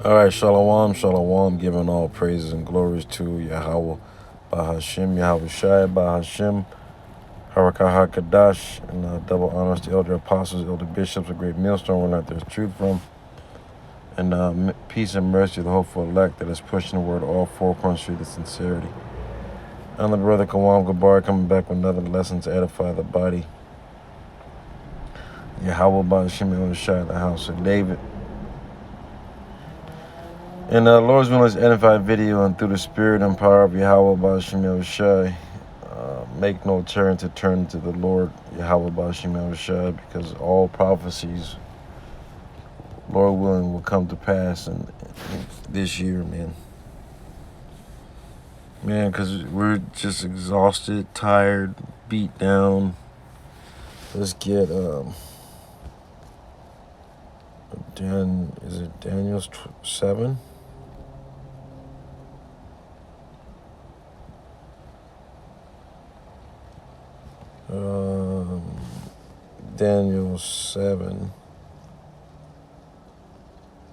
All right, shalom, shalom, giving all praises and glories to Yahweh, Bahashem, Yahweh Shai, Bahashem, Harakah HaKadash, and double honors to elder apostles, elder bishops, a great millstone where not there's truth from, and peace and mercy to the hopeful elect that is pushing the word all four corners to sincerity. I'm the brother Kawam Gabar coming back with another lesson to edify the body. Yahweh, Bahashem, Yahweh Shai, the house of David. And Lord's willing, this edified video and through the spirit and power of Yahweh Ba'ashem Yahushai, make no turn to the Lord Yahweh Ba'ashem Yahushai, because all prophecies, Lord willing, will come to pass in this year, man. Man, because we're just exhausted, tired, beat down. Let's get, is it Daniel's 7? Daniel 7,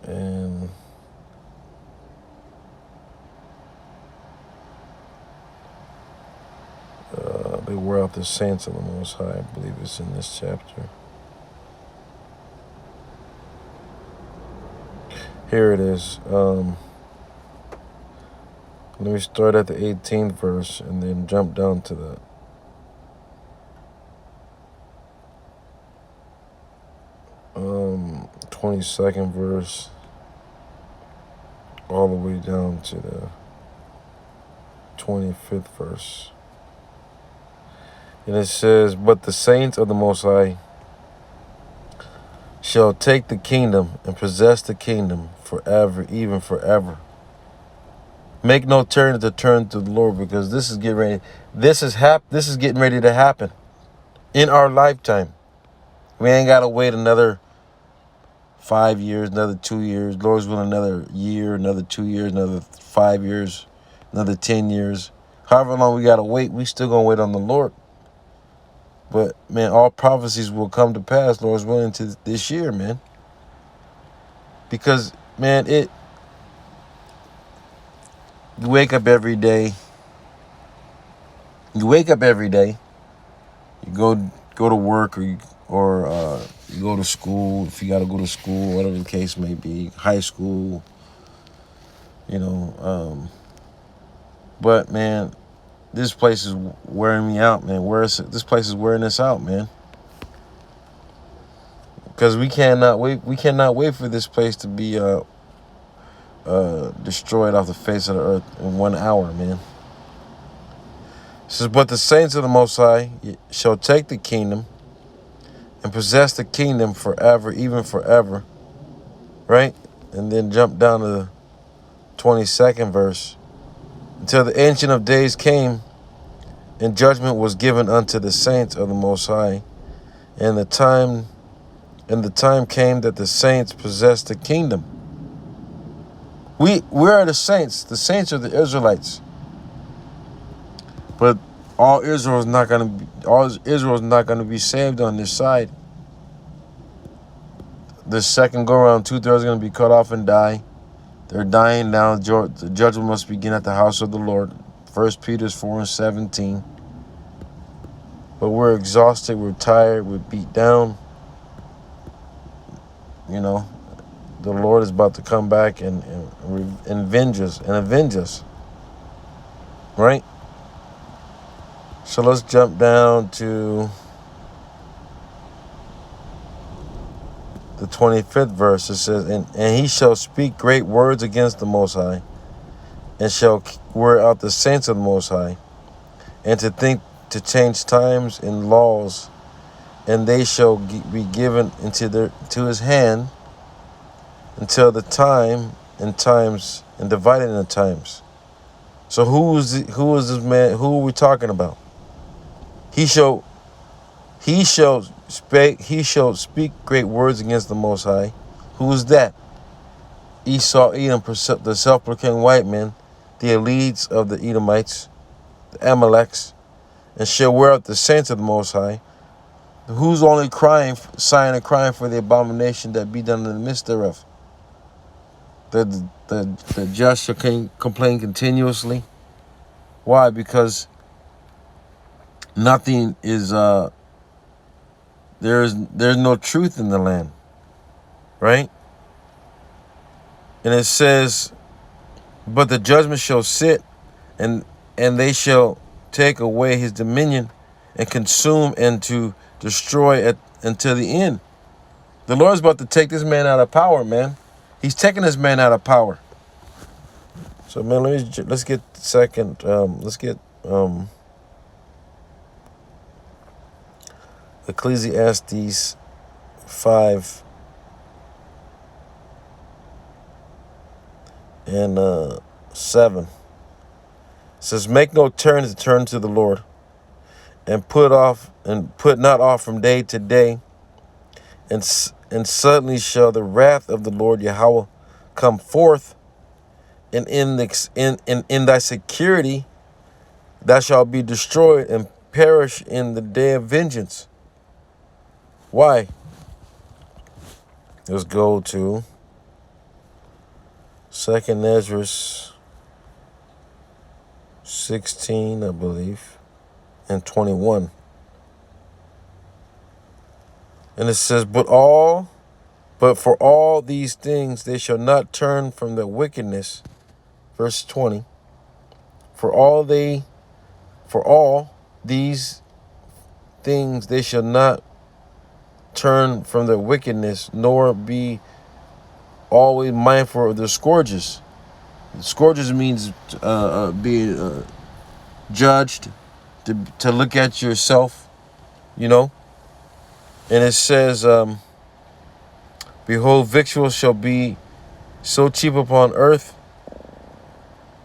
and they wear out the saints of the Most High. I believe it's in this chapter. Here it is. Let me start at the 18th verse and then jump down to the 22nd verse, all the way down to the 25th verse. And it says, "But the saints of the Most High shall take the kingdom and possess the kingdom forever, even forever. Make no turn to the Lord," because this is getting ready. This is getting ready to happen in our lifetime. We ain't gotta wait another 5 years, another 2 years. Lord's willing, another year, another 2 years, another 5 years, another 10 years. However long we gotta wait, we still gonna wait on the Lord. But man, all prophecies will come to pass, Lord's willing, to this year, man. Because man, you wake up every day. You go to work, or you go to school if you got to go to school, whatever the case may be, high school, But man, this place is wearing me out, man. This place is wearing us out, man. Because we cannot wait. We cannot wait for this place to be destroyed off the face of the earth in 1 hour, man. It says, "But the saints of the Most High shall take the kingdom and possess the kingdom forever, even forever." Right? And then jump down to the 22nd verse. "Until the Ancient of Days came, and judgment was given unto the saints of the Most High, and the time came that the saints possessed the kingdom." We are the saints. The saints are the Israelites. But all Israel is not gonna be saved on this side. The second go around, 2/3 are gonna be cut off and die. They're dying now. The judgment must begin at the house of the Lord. 1 Peter 4:17. But we're exhausted, we're tired, we're beat down. The Lord is about to come back and avenge us. Right? So let's jump down to the 25th verse. It says, and he shall speak great words against the Most High, and shall wear out the saints of the Most High, and to change times and laws, and they shall be given to his hand until the time and times, and divided into times. So who is this man? Who are we talking about? He shall speak great words against the Most High. Who is that? Esau, Edom, the self-proclaimed white men, the elites of the Edomites, the Amaleks, and shall wear out the saints of the Most High. Who's only sighing and crying for the abomination that be done in the midst thereof? the just shall complain continuously. Why? Because nothing is there's no truth in the land, right? And it says, but the judgment shall sit, and they shall take away his dominion, and consume and to destroy until the end. The Lord's about to take this man out of power, man. He's taking this man out of power. So, man, let's get second. Let's get Ecclesiastes 5 and 7. It says, make no turn to the Lord, and put not off from day to day, and suddenly shall the wrath of the Lord Yahweh come forth, and in thy security thou shalt be destroyed and perish in the day of vengeance. Why? Let's go to 2nd Ezra 16, I believe, and 21. And it says, but for all these things they shall not turn from their wickedness. Verse 20. For all these things they shall not turn from their wickedness, nor be always mindful of their scourges. Scourges means being judged, to look at yourself, you know. And it says, behold, victuals shall be so cheap upon earth,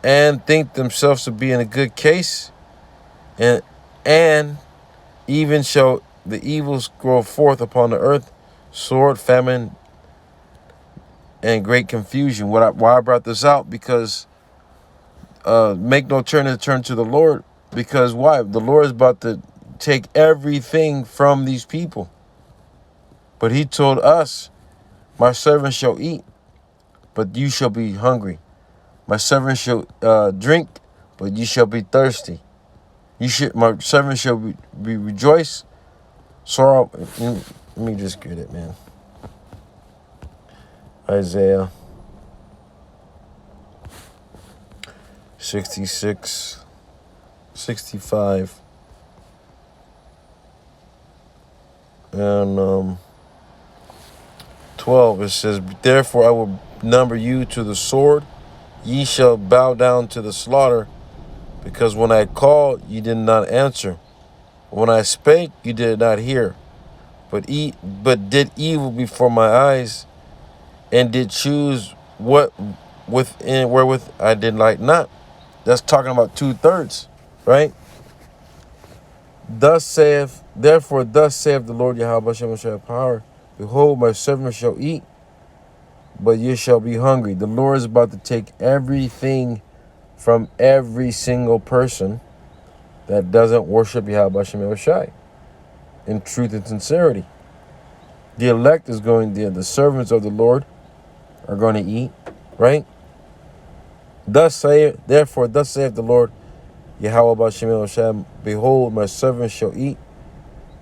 and think themselves to be in a good case, and even shall the evils grow forth upon the earth, sword, famine, and great confusion. Why I brought this out? Because make no turn to the Lord. Because why? The Lord is about to take everything from these people. But he told us, my servant shall eat, but you shall be hungry. My servant shall drink, but you shall be thirsty. My servant shall be rejoice. Sorrow. Let me just get it, man. Isaiah 66, 65, and 12. It says, therefore I will number you to the sword. Ye shall bow down to the slaughter, because when I called, you did not answer. When I spake, you did not hear, but did evil before my eyes, and did choose wherewith I did like not. That's talking about 2/3, right? Therefore thus saith the Lord Yahweh Shem power, behold, my servant shall eat, but ye shall be hungry. The Lord is about to take everything from every single person that doesn't worship Yahweh Shem Shai in truth and sincerity. The elect is the servants of the Lord are going to eat, right? Therefore thus saith the Lord Yahweh B'Shem Hashem, behold, my servant shall eat,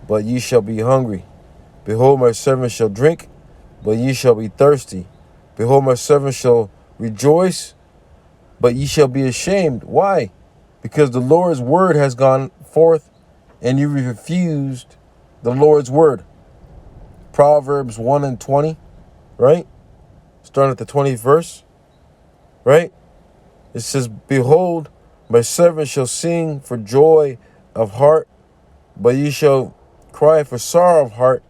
but ye shall be hungry. Behold, my servant shall drink, but ye shall be thirsty. Behold, my servant shall rejoice, but ye shall be ashamed. Why? Because the Lord's word has gone forth, and you refused the Lord's word. Proverbs 1 and 20, right? Starting at the 20th verse, right? It says, behold, my servant shall sing for joy of heart, but ye shall cry for sorrow of heart,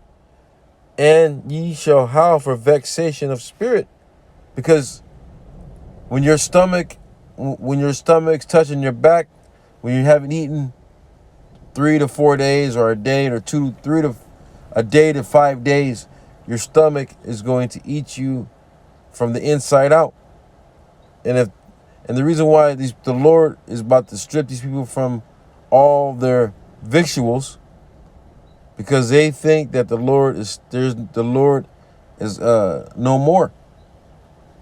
and ye shall howl for vexation of spirit. Because when your stomach's touching your back, when you haven't eaten 3 to 4 days, or a day, or a day to 5 days, your stomach is going to eat you from the inside out. And the reason why the Lord is about to strip these people from all their victuals, because they think that the Lord is no more.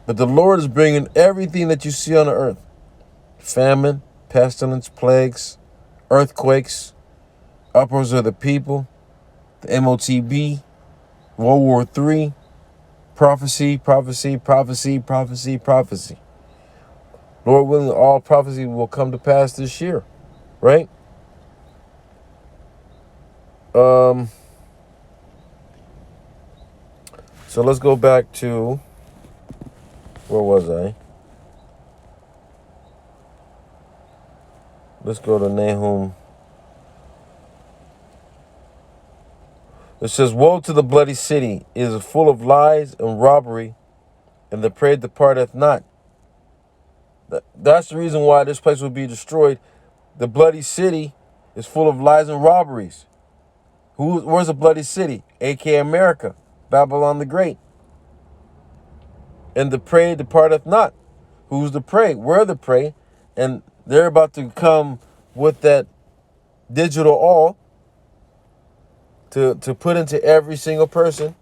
But the Lord is bringing everything that you see on the earth. Famine, pestilence, plagues, earthquakes, uproars of the people, the MOTB, World War III, prophecy, prophecy, prophecy, prophecy, prophecy. Lord willing, all prophecy will come to pass this year, right? So let's go back to, where was I? Let's go to Nahum. It says, woe to the bloody city, it is full of lies and robbery, and the prey departeth not. That's the reason why this place will be destroyed. The bloody city is full of lies and robberies. Where's the bloody city? A.K.A. America, Babylon the Great. And the prey departeth not. Who's the prey? We're the prey. And they're about to come with that digital all to put into every single person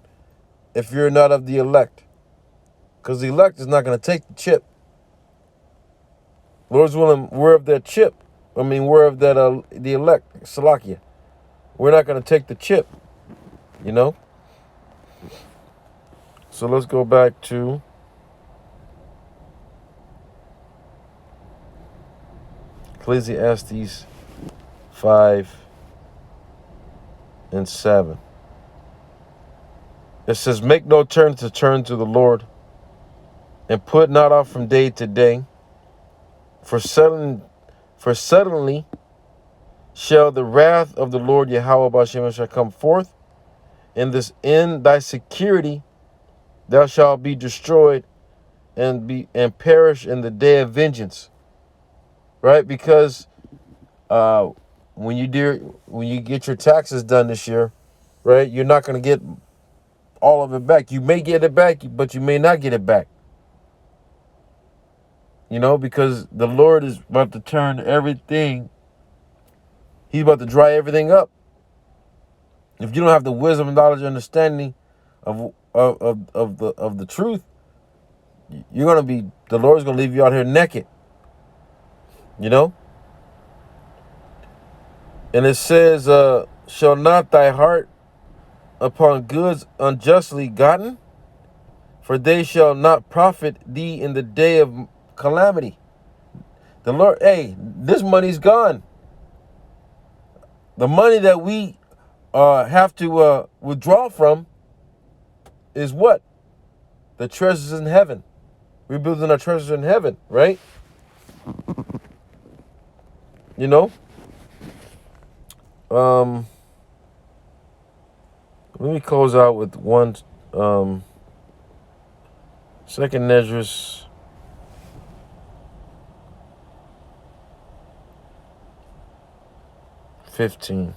if you're not of the elect. Because the elect is not going to take the chip. Lord's willing, we're of that chip. We're of that the elect, Salakia. We're not going to take the chip, you know? So let's go back to Ecclesiastes 5:7. It says, make no turn to the Lord, and put not off from day to day, for suddenly shall the wrath of the Lord Yahweh Bashem shall come forth, in thy security thou shalt be destroyed and perish in the day of vengeance. Right? Because when you get your taxes done this year, right, you're not going to get all of it back. You may get it back, but you may not get it back. You know, because the Lord is about to turn everything. He's about to dry everything up. If you don't have the wisdom, knowledge, and understanding of the truth, the Lord's gonna leave you out here naked. You know? And it says, shall not thy heart upon goods unjustly gotten? For they shall not profit thee in the day of calamity. The Lord, hey, this money's gone. The money that we have to withdraw from is what? The treasures in heaven. We're building our treasures in heaven, right? You know? Let me close out with one, Second Esdras 15.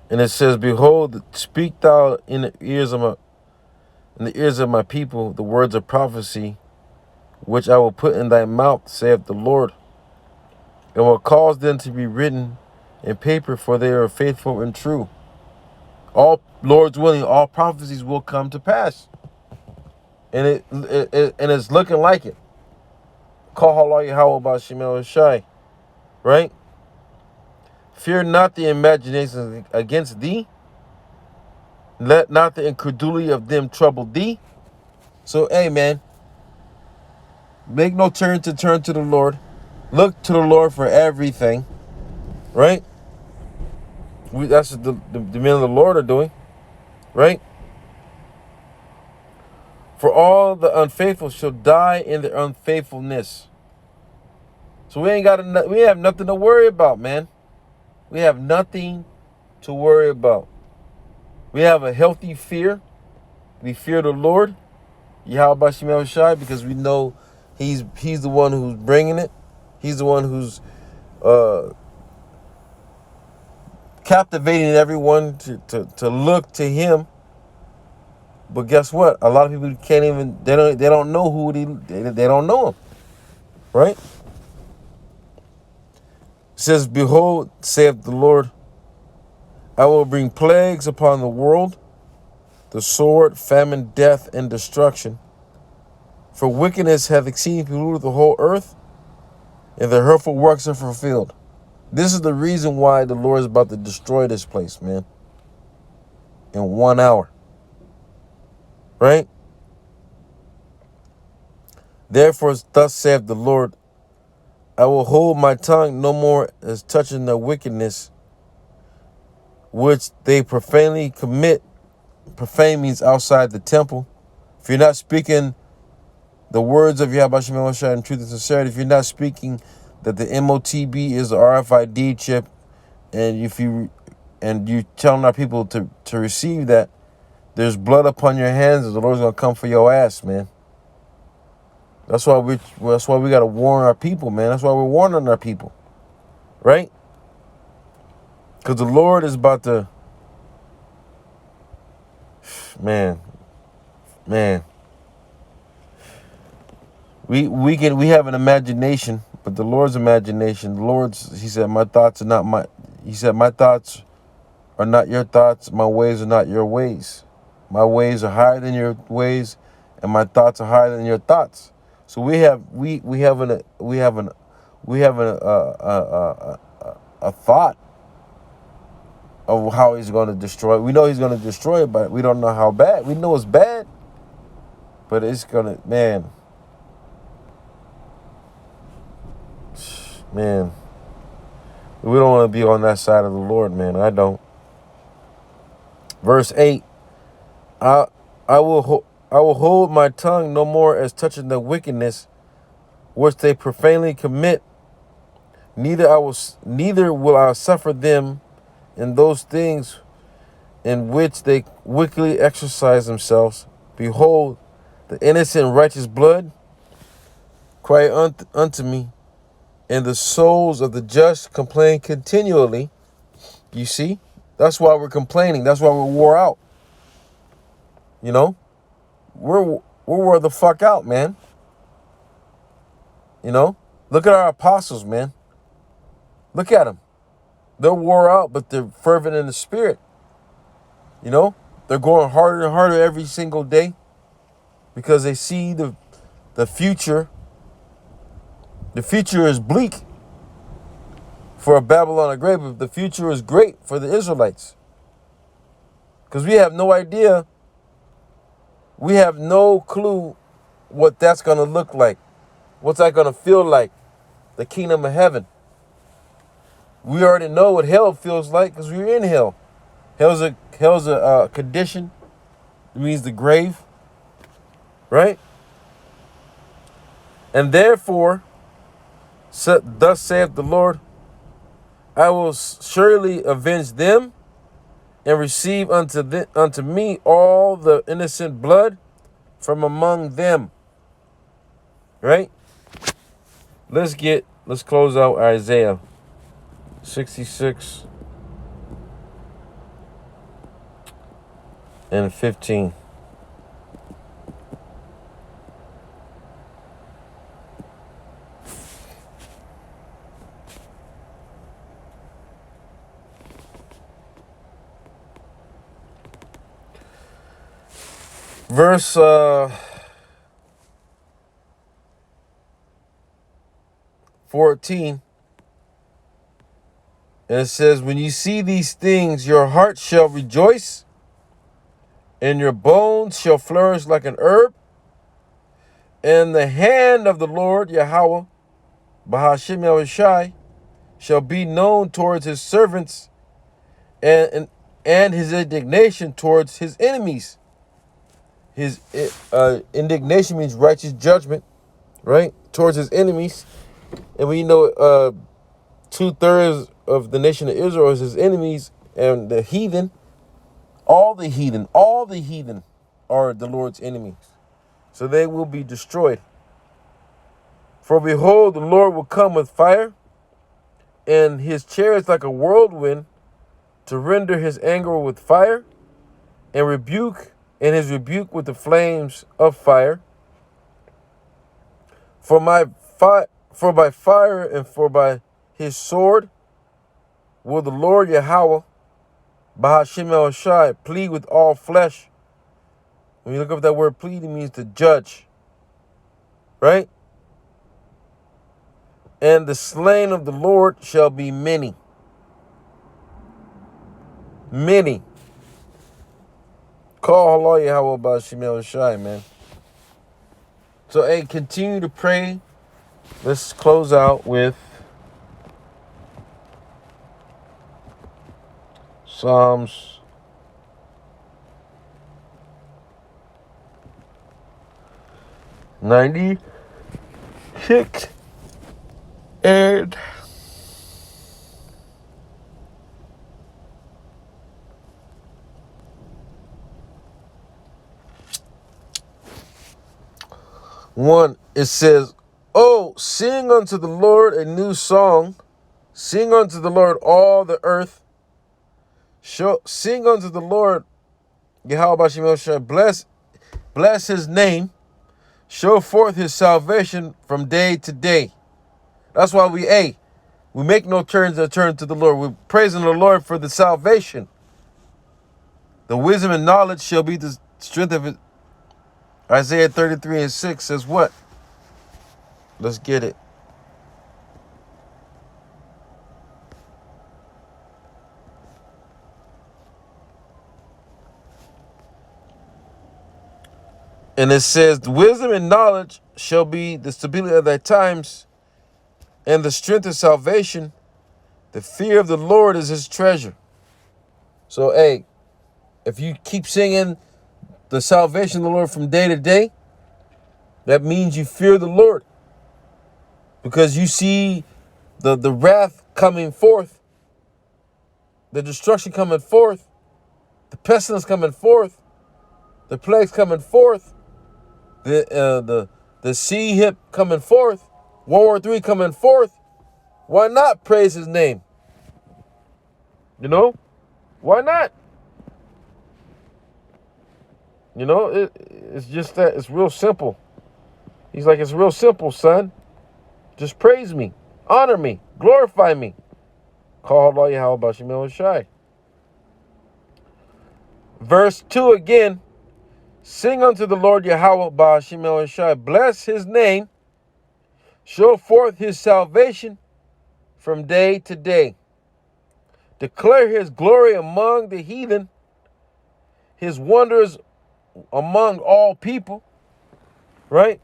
And it says, behold, speak thou in the ears of my people the words of prophecy, which I will put in thy mouth, saith the Lord, and will cause them to be written in paper, for they are faithful and true. All, Lord's willing, all prophecies will come to pass. And it's looking like it. Call halal Yahweh about Shemel Shai. Right? Fear not the imaginations against thee. Let not the incredulity of them trouble thee. So, hey, man, make no turn to the Lord. Look to the Lord for everything. Right? That's what the men of the Lord are doing. Right? For all the unfaithful shall die in their unfaithfulness. So we have nothing to worry about, man. We have nothing to worry about. We have a healthy fear. We fear the Lord, Yahweh Shemel Shai, because we know He's the one who's bringing it. He's the one who's captivating everyone to look to Him. But guess what? A lot of people can't even. They don't know who they don't know Him, right? It says, behold, saith the Lord, I will bring plagues upon the world, the sword, famine, death, and destruction. For wickedness hath exceeding polluted the whole earth, and the hurtful works are fulfilled. This is the reason why the Lord is about to destroy this place, man. In 1 hour. Right? Therefore, thus saith the Lord, I will hold my tongue no more as touching the wickedness which they profanely commit. Profane means outside the temple. If you're not speaking the words of Yahweh Shem Shai in truth and sincerity, if you're not speaking that the MOTB is the RFID chip, and if you telling our people to receive that, there's blood upon your hands, and the Lord's gonna come for your ass, man. That's why we gotta warn our people, man. That's why we're warning our people, right? Because the Lord is about to, man. We have an imagination, but the Lord's imagination, he said, my thoughts are not your thoughts, my ways are not your ways. My ways are higher than your ways, and my thoughts are higher than your thoughts. So we have a thought of how he's going to destroy it. We know he's going to destroy it, but we don't know how bad. We know it's bad, but it's going to, man, we don't want to be on that side of the Lord, man. I don't. Verse 8, I will hold my tongue no more as touching the wickedness which they profanely commit. Neither will I suffer them in those things in which they wickedly exercise themselves. Behold, the innocent righteous blood cry unto me, and the souls of the just complain continually. You see? That's why we're complaining. That's why we're wore out. You know? We're wore the fuck out, man. You know? Look at our apostles, man. Look at them. They're wore out, but they're fervent in the spirit. You know? They're going harder and harder every single day because they see the future. The future is bleak for Babylon the Great, but the future is great for the Israelites. Because we have no idea. We have no clue what that's going to look like. What's that going to feel like? The kingdom of heaven. We already know what hell feels like because we're in hell. Hell's a condition. It means the grave. Right? And therefore, thus saith the Lord, I will surely avenge them and receive unto me all the innocent blood from among them. Right? Let's close out Isaiah 66 and 15. Verse 14, and it says, when you see these things, your heart shall rejoice, and your bones shall flourish like an herb, and the hand of the Lord Yahweh, Bahashim Yahushai, shall be known towards his servants, and his indignation towards his enemies. His indignation means righteous judgment, right? Towards his enemies. And we know 2/3 of the nation of Israel is his enemies, and the heathen, all the heathen are the Lord's enemies. So they will be destroyed. For behold, the Lord will come with fire, and his chariots like a whirlwind, to render his anger with fire, and his rebuke with the flames of fire. For by fire and for by his sword will the Lord Yahweh, Bahashim El Shai, plead with all flesh When you look up that word plead, it means to judge. Right? And the slain of the Lord shall be many. Many. Call Allah Yahweh about Shemel Shai, man. So, hey, continue to pray. Let's close out with Psalms 96 and 1. It says, "Oh, sing unto the Lord a new song. Sing unto the Lord all the earth. Sing unto the Lord, Yahweh Bashem Shai. Bless his name. Show forth his salvation from day to day." That's why we make no turns that turn to the Lord. We're praising the Lord for the salvation. The wisdom and knowledge shall be the strength of it. Isaiah 33 and 6 says what? Let's get it. And it says, "The wisdom and knowledge shall be the stability of thy times, and the strength of salvation. The fear of the Lord is his treasure." So, hey, if you keep singing the salvation of the Lord from day to day, that means you fear the Lord. Because you see the wrath coming forth, the destruction coming forth, the pestilence coming forth, the plagues coming forth, the sea hip coming forth, World War III coming forth. Why not praise his name? You know? Why not? You know, it's just that it's real simple. He's like, it's real simple, son. Just praise me, honor me, glorify me. Call Allah Yahweh Bashem Shai. Verse 2 again. "Sing unto the Lord Yahweh Bashem Shai. Bless his name. Show forth his salvation from day to day. Declare his glory among the heathen, his wonders among all people." Right?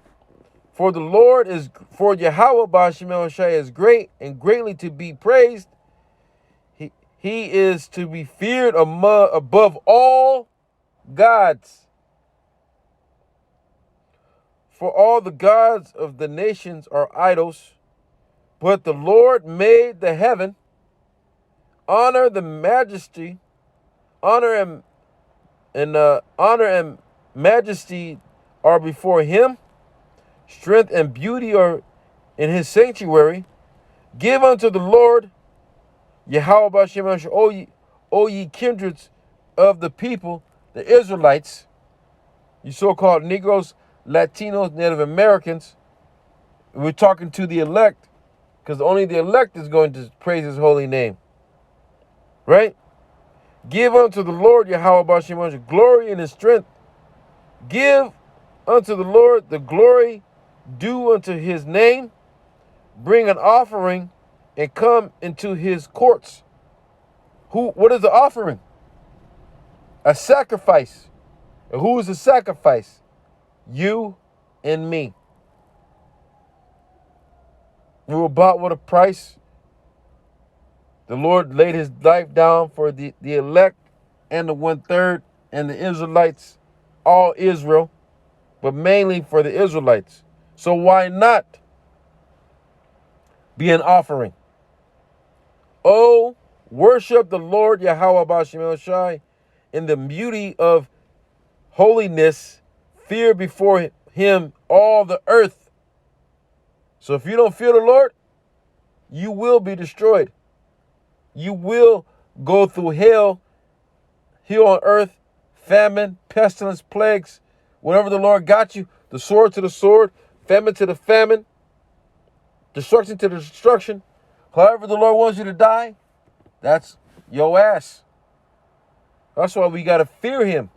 For Yahweh Bashem Shai is great and greatly to be praised. He is to be feared above all gods. For all the gods of the nations are idols, but the Lord made the heaven. Honor the majesty, honor and majesty are before him. Strength and beauty are in his sanctuary. Give unto the Lord, Yahweh Bashem, O ye kindreds of the people, the Israelites, you so-called Negroes, Latinos, Native Americans. We're talking to the elect, because only the elect is going to praise his holy name. Right? Give unto the Lord, Yahweh Bashem, glory in his strength. Give unto the Lord the glory due unto his name. Bring an offering and come into his courts. What is the offering? A sacrifice. And who is the sacrifice? You and me. We were bought with a price. The Lord laid his life down for the elect and the 1/3 and the Israelites, all Israel, but mainly for the Israelites. So why not be an offering? Oh, worship the Lord Yahweh Bashem Shai in the beauty of holiness. Fear before him all the earth. So if you don't fear the Lord, you will be destroyed. You will go through hell here on earth, famine, pestilence, plagues, whatever the Lord got you, the sword to the sword, famine to the famine, destruction to the destruction. However the Lord wants you to die, that's your ass. That's why we got to fear him.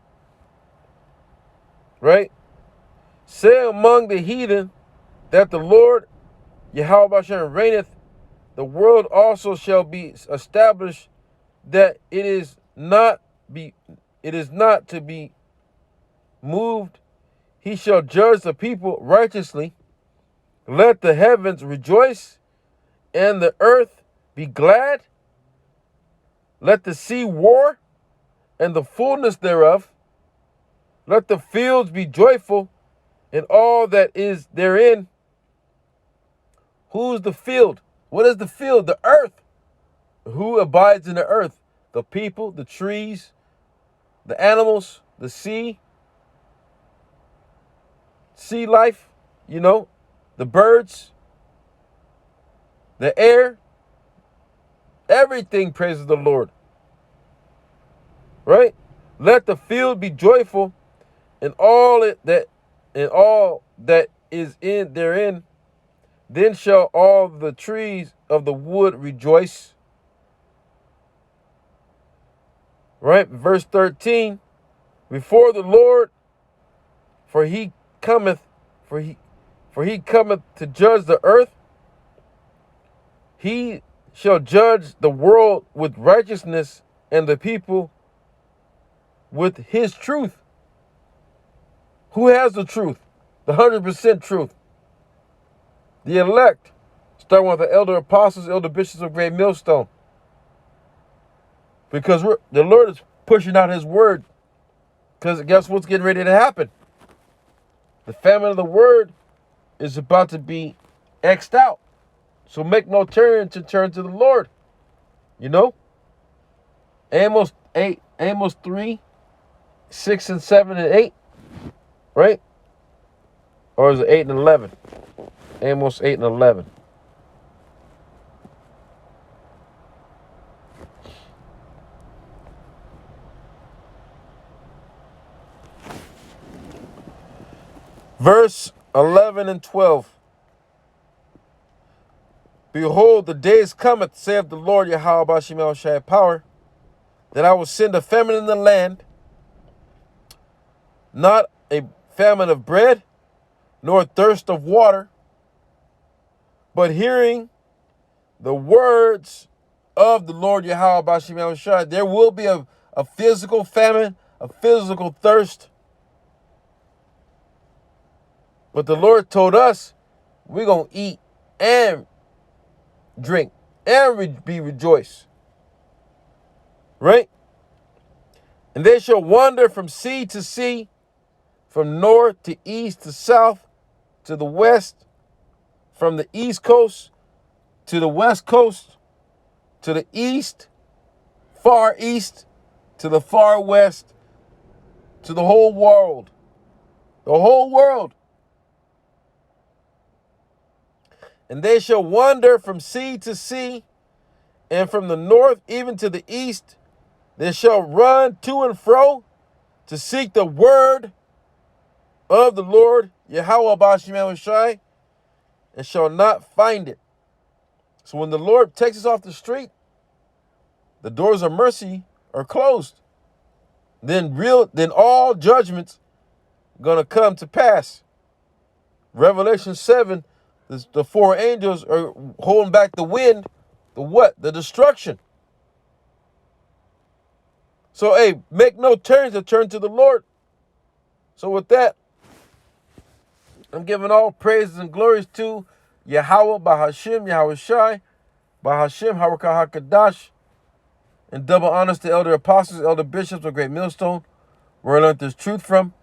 right? Say among the heathen that the Lord Yahweh Bashan reigneth. The world also shall be established, that it is not to be moved. He shall judge the people righteously. Let the heavens rejoice and the earth be glad. Let the sea roar and the fullness thereof. Let the fields be joyful and all that is therein. Who's the field? What is the field? The earth. Who abides in the earth? The people, the trees, the animals, the sea life, the birds, the air. Everything praises the Lord. Right? Let the field be joyful and all that is in therein. Then shall all the trees of the wood rejoice. Right? Verse 13. Before the Lord, for he cometh to judge the earth. He shall judge the world with righteousness and the people with his truth. Who has the truth? The 100% truth. The elect, starting with the elder apostles, elder bishops of Great Millstone. Because the Lord is pushing out his word. Because guess what's getting ready to happen? The famine of the word is about to be X'd out. So make no turn to the Lord. Amos 3, 6 and 7 and 8. Right? Or is it 8 and 11? Amos 8 and 11. Verse 11 and 12. Behold, the days cometh, saith the Lord Yahweh Bashim El Shai power, that I will send a famine in the land, not a famine of bread, nor thirst of water, but hearing the words of the Lord Yahweh Bashim El Shai. There will be a physical famine, a physical thirst. But the Lord told us we're going to eat and drink and be rejoiced. Right? And they shall wander from sea to sea, from north to east to south to the west, from the east coast to the west coast, to the east, far east, to the far west, to the whole world. The whole world. And they shall wander from sea to sea, and from the north even to the east. They shall run to and fro to seek the word of the Lord, Yahweh Bashim Shai, and shall not find it. So when the Lord takes us off the street, the doors of mercy are closed. Then all judgments gonna come to pass. Revelation 7. The four angels are holding back the wind. The what? The destruction. So, hey, make no turns to turn to the Lord. So with that, I'm giving all praises and glories to Yahweh, Bahashim, Yahweh Shai, Bahashim, Harakah HaKadash, and double honors to elder apostles, elder bishops of Great Millstone, where I learned this truth from.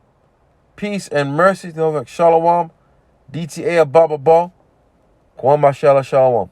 Peace and mercy to Shalom. DTA Ababa Ball. Kwamba Shalom.